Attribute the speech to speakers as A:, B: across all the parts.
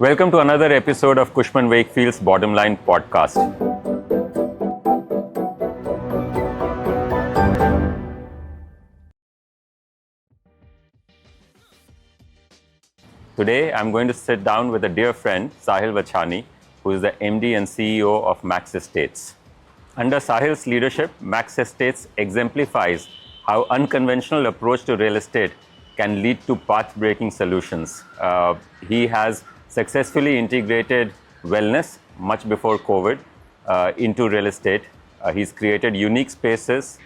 A: Welcome to another episode of Cushman Wakefield's Bottomline podcast. Today, I'm going to sit down with a dear friend, Sahil Vachani, who is the MD and CEO of Max Estates. Under Sahil's leadership, Max Estates exemplifies how unconventional approach to real estate can lead to path-breaking solutions. He has successfully integrated wellness much before COVID into real estate. He's created unique spaces.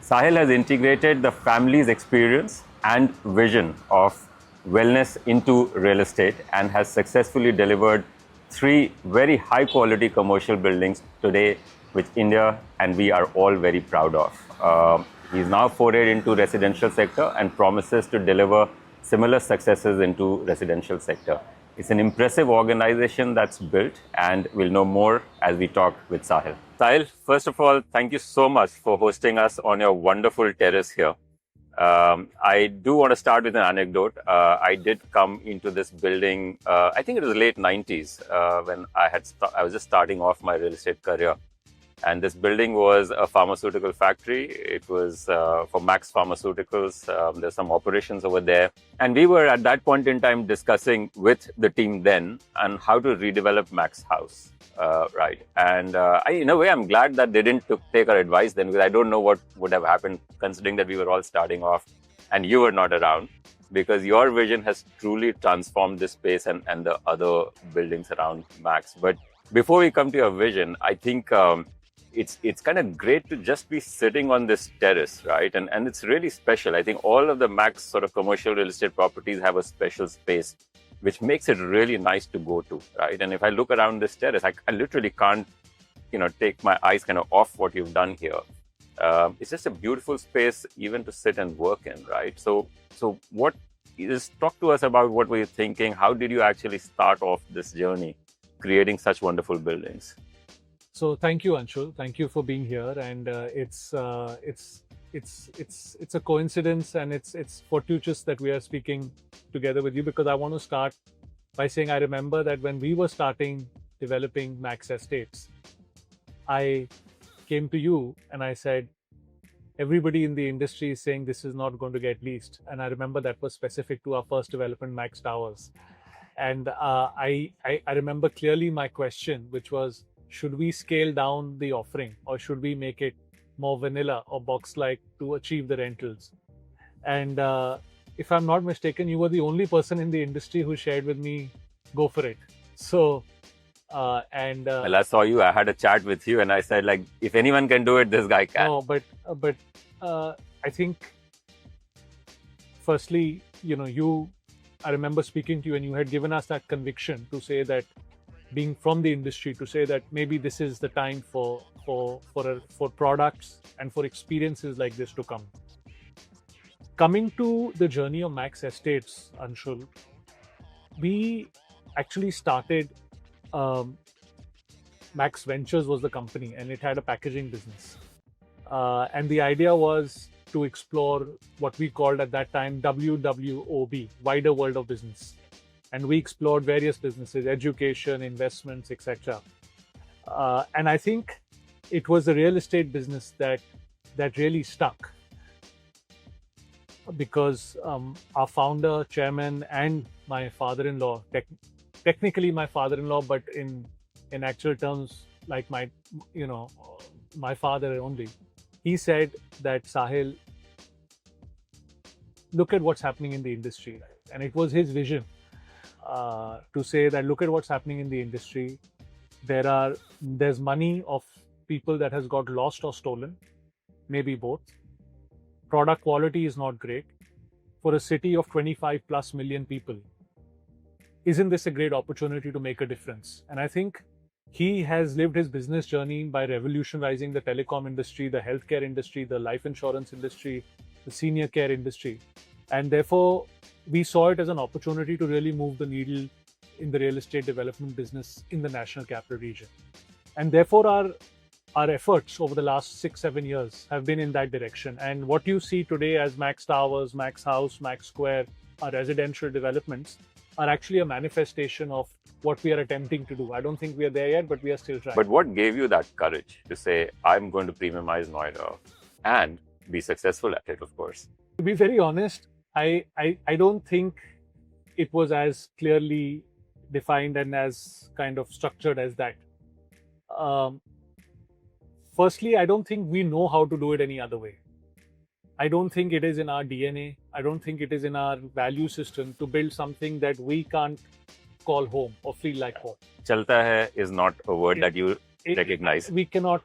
A: Sahil has integrated the family's experience and vision of wellness into real estate and has successfully delivered 3 very high quality commercial buildings today, which India and we are all very proud of. He's now forayed into residential sector and promises to deliver similar successes into residential sector. It's an impressive organization that's built, and we'll know more as we talk with Sahil. Sahil, first of all, thank you so much for hosting us on your wonderful terrace here. I do want to start with an anecdote. I did come into this building, I think it was late 90s when I was just starting off my real estate career. And this building was a pharmaceutical factory. It was for Max Pharmaceuticals. There's some operations over there. And we were at that point in time discussing with the team then on how to redevelop Max House. Right. And in a way, I'm glad that they didn't take our advice then, because I don't know what would have happened considering that we were all starting off and you were not around, because your vision has truly transformed this space and the other buildings around Max. But before we come to your vision, I think it's kind of great to just be sitting on this terrace, right? And it's really special. I think all of the Max sort of commercial real estate properties have a special space, which makes it really nice to go to, right? And if I look around this terrace, I literally can't, take my eyes kind of off what you've done here. It's just a beautiful space even to sit and work in, right? So talk to us about what were you thinking? How did you actually start off this journey, creating such wonderful buildings?
B: So thank you, Anshul. Thank you for being here. And it's a coincidence, and it's fortuitous that we are speaking together with you, because I want to start by saying I remember that when we were starting developing Max Estates, I came to you and I said, everybody in the industry is saying this is not going to get leased. And I remember that was specific to our first development, Max Towers. And I remember clearly my question, which was, should we scale down the offering, or should we make it more vanilla or box-like to achieve the rentals? And if I'm not mistaken, you were the only person in the industry who shared with me, go for it. So, well,
A: I saw you, I had a chat with you, and I said, like, if anyone can do it, this guy can.
B: No, but I think, firstly, I remember speaking to you, and you had given us that conviction to say that, being from the industry, to say that maybe this is the time for products and for experiences like this to come. Coming to the journey of Max Estates, Anshul, we actually started, Max Ventures was the company, and it had a packaging business. And the idea was to explore what we called at that time WWOB, wider world of business. And we explored various businesses, education, investments, etc. And I think it was the real estate business that really stuck, because our founder, chairman, and my father-in-law, technically my father-in-law, but in actual terms, like my father only, he said that, Sahil, look at what's happening in the industry. And it was his vision. To say that, look at what's happening in the industry. There's money of people that has got lost or stolen, maybe both. Product quality is not great. For a city of 25 plus million people, isn't this a great opportunity to make a difference? And I think he has lived his business journey by revolutionizing the telecom industry, the healthcare industry, the life insurance industry, the senior care industry. And therefore, we saw it as an opportunity to really move the needle in the real estate development business in the National Capital Region. And therefore, our efforts over the last 6-7 years have been in that direction. And what you see today as Max Towers, Max House, Max Square, our residential developments, are actually a manifestation of what we are attempting to do. I don't think we are there yet, but we are still trying.
A: But what gave you that courage to say, I'm going to premiumize Noida and be successful at it, of course?
B: To be very honest, I don't think it was as clearly defined and as kind of structured as that. Firstly, I don't think we know how to do it any other way. I don't think it is in our DNA. I don't think it is in our value system to build something that we can't call home or feel like home.
A: Chalta hai is not a word that you recognize.
B: We cannot.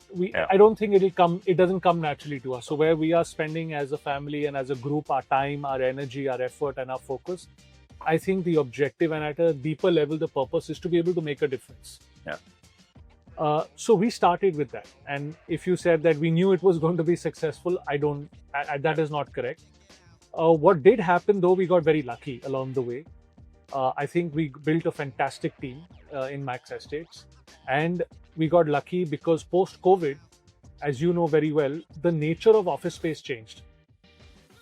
B: I don't think it'll come. It doesn't come naturally to us. So where we are spending as a family and as a group our time, our energy, our effort, and our focus, I think the objective and at a deeper level, the purpose is to be able to make a difference.
A: Yeah.
B: So we started with that. And if you said that we knew it was going to be successful, that is not correct. What did happen though, we got very lucky along the way. I think we built a fantastic team in Max Estates, and we got lucky because post-COVID, as you know very well, the nature of office space changed.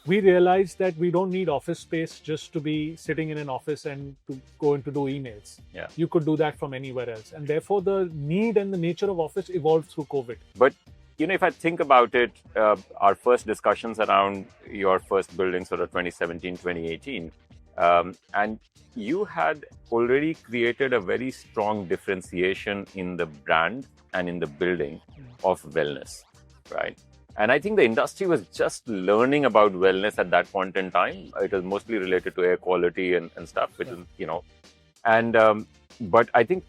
B: We realized that we don't need office space just to be sitting in an office and to go and to do emails.
A: Yeah.
B: You could do that from anywhere else. And therefore, the need and the nature of office evolved through COVID.
A: But, if I think about it, our first discussions around your first building, sort of 2017, 2018, and you had already created a very strong differentiation in the brand and in the building of wellness, right? And I think the industry was just learning about wellness at that point in time. It was mostly related to air quality and stuff, which is, but I think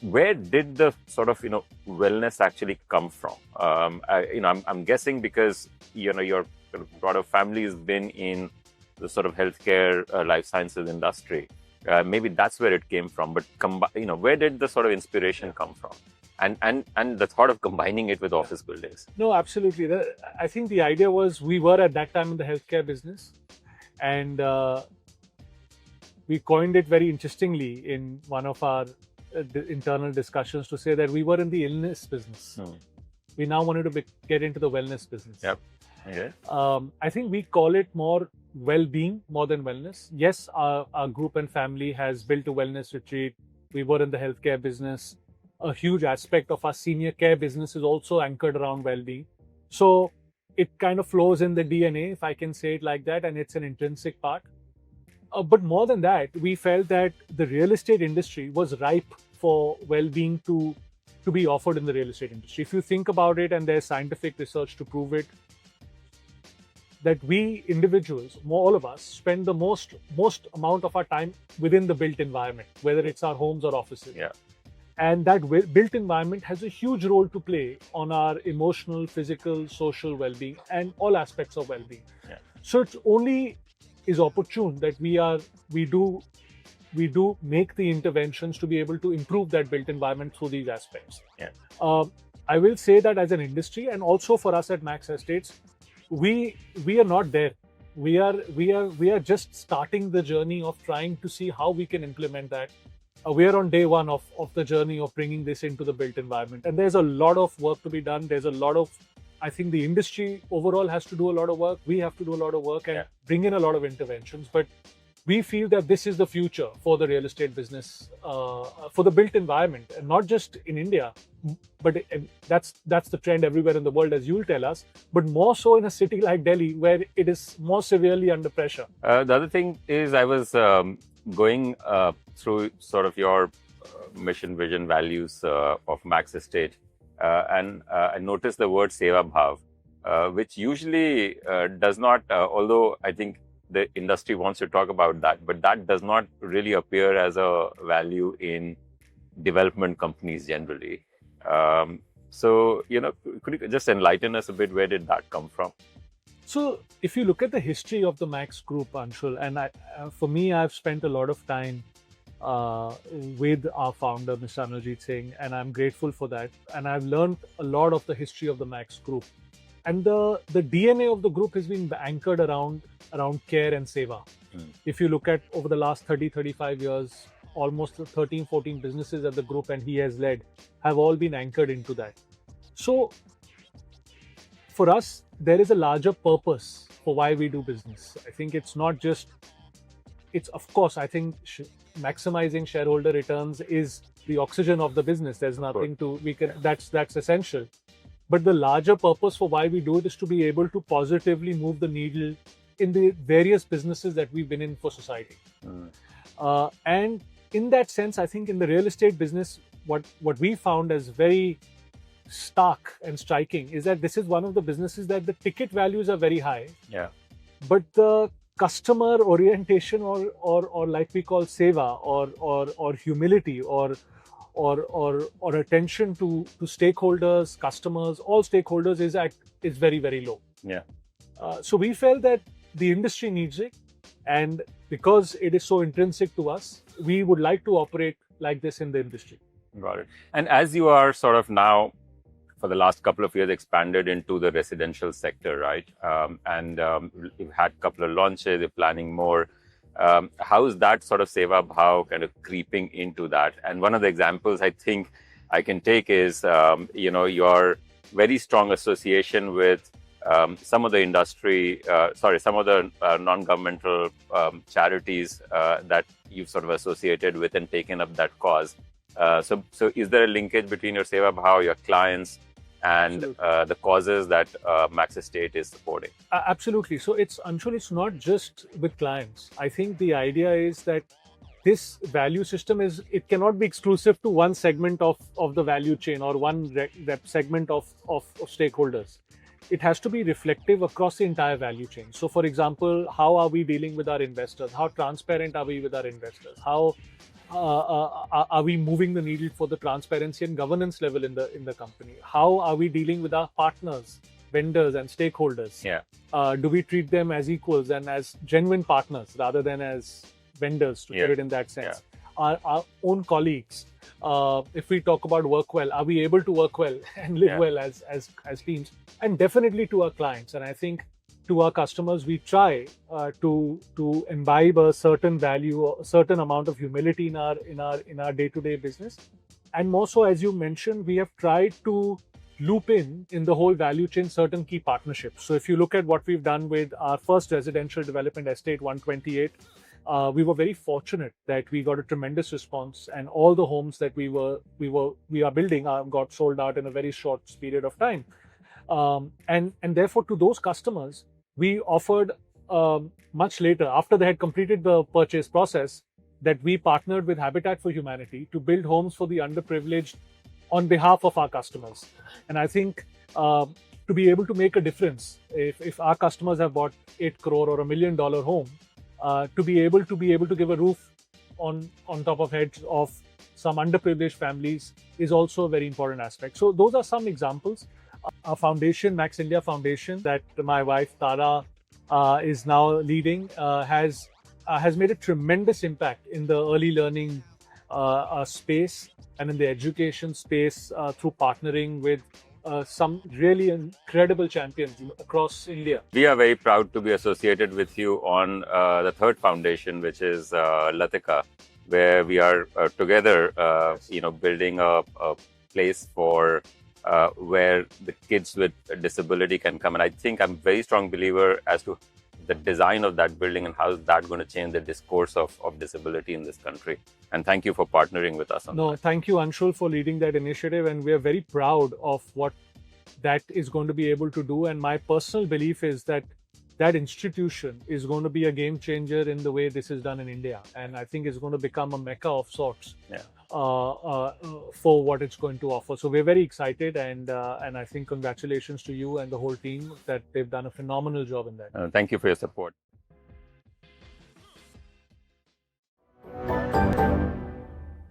A: where did the sort of, wellness actually come from? I'm guessing because, your broader family has been in the sort of healthcare, life sciences industry. Maybe that's where it came from. But, where did the sort of inspiration come from? And the thought of combining it with office buildings.
B: No, absolutely. I think the idea was we were at that time in the healthcare business, and we coined it very interestingly in one of our internal discussions to say that we were in the illness business. We now wanted to get into the wellness business.
A: Yep. Okay.
B: I think we call it more well-being more than wellness. Yes, our group and family has built a wellness retreat. We were in the healthcare business. A huge aspect of our senior care business is also anchored around well-being. So it kind of flows in the DNA, if I can say it like that, and it's an intrinsic part. But more than that, we felt that the real estate industry was ripe for well-being to be offered in the real estate industry. If you think about it, and there's scientific research to prove it, that we individuals, all of us, spend the most amount of our time within the built environment, whether it's our homes or offices.
A: Yeah.
B: And that built environment has a huge role to play on our emotional, physical, social well-being and all aspects of well-being.
A: Yeah.
B: So it only is opportune that we do make the interventions to be able to improve that built environment through these aspects.
A: Yeah.
B: I will say that as an industry, and also for us at Max Estates, we are not there. We are just starting the journey of trying to see how we can implement that. We are on day one of the journey of bringing this into the built environment. And there's a lot of work to be done. There's a lot of, I think the industry overall has to do a lot of work. We have to do a lot of work and bring in a lot of interventions. But we feel that this is the future for the real estate business, for the built environment, and not just in India, but that's the trend everywhere in the world, as you'll tell us, but more so in a city like Delhi, where it is more severely under pressure.
A: The other thing is I was going through sort of your mission, vision, values of Max Estate, and I noticed the word Seva Bhav, which usually does not, although I think the industry wants to talk about that, but that does not really appear as a value in development companies generally. So, could you just enlighten us a bit? Where did that come from?
B: So, if you look at the history of the Max Group, Anshul, and for me, I've spent a lot of time with our founder, Mr. Anujeet Singh, and I'm grateful for that. And I've learned a lot of the history of the Max Group. And the DNA of the group has been anchored around care and seva. If you look at over the last 30-35 years, almost 13, 14 businesses that the group and he has led have all been anchored into that. So for us, there is a larger purpose for why we do business. I think it's not just it's of course, I think maximizing shareholder returns is the oxygen of the business. There's nothing that's essential. But the larger purpose for why we do it is to be able to positively move the needle in the various businesses that we've been in for society. And in that sense, I think in the real estate business, what we found as very stark and striking is that this is one of the businesses that the ticket values are very high.
A: Yeah.
B: But the customer orientation or like we call seva or humility or attention to stakeholders, customers, all stakeholders is very, very low.
A: Yeah.
B: So we felt that the industry needs it, and because it is so intrinsic to us, we would like to operate like this in the industry.
A: Got it. And as you are sort of now, for the last couple of years, expanded into the residential sector, right? You've had a couple of launches, you're planning more. How is that sort of Seva Bhav kind of creeping into that? And one of the examples I think I can take is, your very strong association with some of the industry, some of the non-governmental charities that you've sort of associated with and taken up that cause. So is there a linkage between your Seva Bhav, your clients, and the causes that Max Estate is supporting?
B: Absolutely. So Anshul, it's not just with clients. I think the idea is that this value system it cannot be exclusive to one segment of the value chain or one segment of stakeholders. It has to be reflective across the entire value chain. So for example, how are we dealing with our investors? How transparent are we with our investors? How are we moving the needle for the transparency and governance level in the company? How are we dealing with our partners, vendors and stakeholders?
A: Yeah.
B: Do we treat them as equals and as genuine partners rather than as vendors, to put it in that sense? Yeah. Our own colleagues, if we talk about work well, are we able to work well and live well as teams? And definitely to our clients. And I think to our customers, we try to imbibe a certain value, a certain amount of humility in our day-to-day business. And more so, as you mentioned, we have tried to loop in the whole value chain certain key partnerships. So if you look at what we've done with our first residential development estate 128, we were very fortunate that we got a tremendous response, and all the homes that we are building got sold out in a very short period of time. And therefore, to those customers, we offered much later, after they had completed the purchase process, that we partnered with Habitat for Humanity to build homes for the underprivileged on behalf of our customers. And I think to be able to make a difference, if our customers have bought 8 crore or $1 million home, to be able to give a roof on top of heads of some underprivileged families is also a very important aspect. So those are some examples. Our foundation, Max India Foundation, that my wife Tara is now leading, has made a tremendous impact in the early learning space and in the education space through partnering with some really incredible champions across India.
A: We are very proud to be associated with you on the third foundation, which is Latika, where we are together, building a place for where the kids with a disability can come. And I think I'm a very strong believer as to the design of that building and how is that going to change the discourse of disability in this country. And thank you for partnering with us on that.
B: Thank you, Anshul, for leading that initiative. And we are very proud of what that is going to be able to do. And my personal belief is that institution is going to be a game changer in the way this is done in India. And I think it's going to become a mecca of sorts for what it's going to offer. So we're very excited, and I think congratulations to you and the whole team that they've done a phenomenal job in that.
A: Thank you for your support.